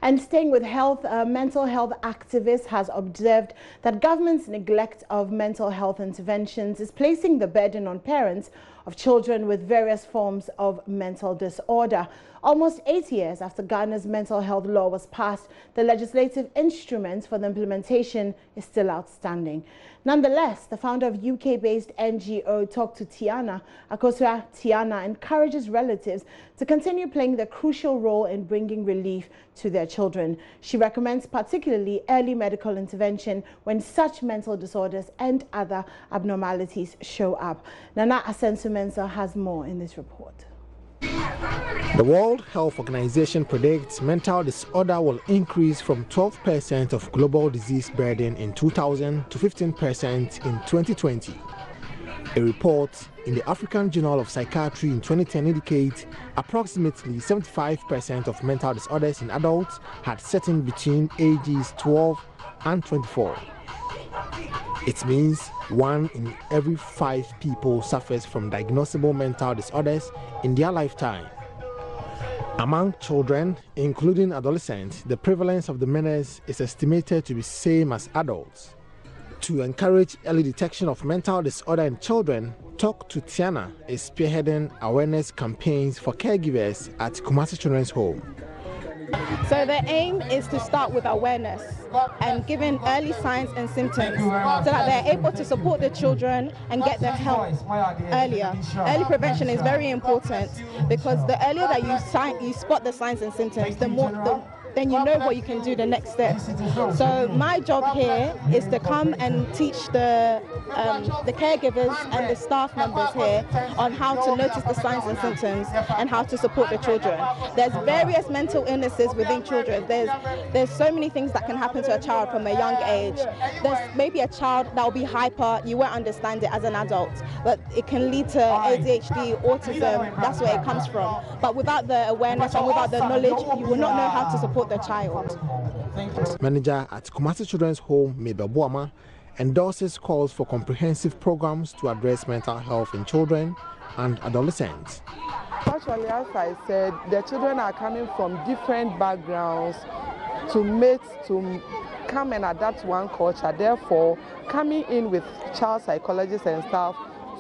And staying with health, a mental health activist has observed that government's neglect of mental health interventions is placing the burden on parents of children with various forms of mental disorder. Almost 8 years after Ghana's mental health law was passed, the legislative instrument for the implementation is still outstanding. Nonetheless, the founder of UK-based NGO Talk to Tiana, Akosua Tiana, encourages relatives to continue playing the crucial role in bringing relief to their children. She recommends particularly early medical intervention when such mental disorders and other abnormalities show up. Nana Asensu-Mensah has more in this report. The World Health Organization predicts mental disorder will increase from 12% of global disease burden in 2000 to 15% in 2020. A report in the African Journal of Psychiatry in 2010 indicates approximately 75% of mental disorders in adults had set in between ages 12 and 24. It means 1 in every 5 people suffers from diagnosable mental disorders in their lifetime. Among children, including adolescents, the prevalence of the menace is estimated to be the same as adults. To encourage early detection of mental disorder in children, Talk to Tiana is spearheading awareness campaigns for caregivers at Kumasi Children's Home. So the aim is to start with awareness and giving early signs and symptoms so that they're able to support the children and get their help earlier. Early prevention is very important because the earlier that you spot the signs and symptoms, then you know what you can do the next step. So my job here is to come and teach the caregivers and the staff members here on how to notice the signs and symptoms and how to support the children. There's various mental illnesses within children. There's so many things that can happen to a child from a young age. There's maybe a child that will be hyper, you won't understand it as an adult, but it can lead to ADHD, autism, that's where it comes from. But without the awareness and without the knowledge, you will not know how to support the child. Manager at Kumasi Children's Home, Mabel Boama, endorses calls for comprehensive programs to address mental health in children and adolescents. Actually, as I said, the children are coming from different backgrounds to come and adapt one culture. Therefore, coming in with child psychologists and staff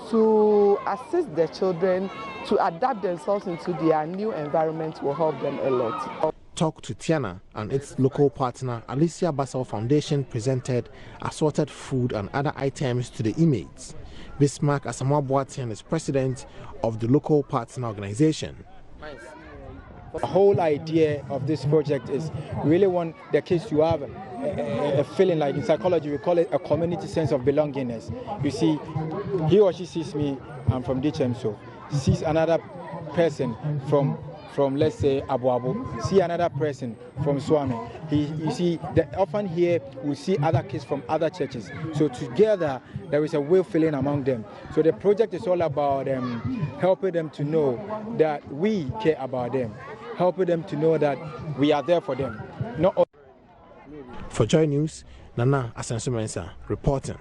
to assist the children to adapt themselves into their new environment will help them a lot. Talk to Tiana and its local partner Alicia Basel Foundation presented assorted food and other items to the inmates. Bismarck Asamoah Boateng is president of the local partner organization. The whole idea of this project is really want the kids to have a feeling, like in psychology we call it a community sense of belongingness. You see, he or she sees me, I'm from DHM, so sees another person from let's say Abu Abu, see another person from Swami. You see, often here we see other kids from other churches. So together there is a well feeling among them. So the project is all about helping them to know that we care about them, helping them to know that we are there for them. For JoyNews, Nana Asensu-Mensah reporting.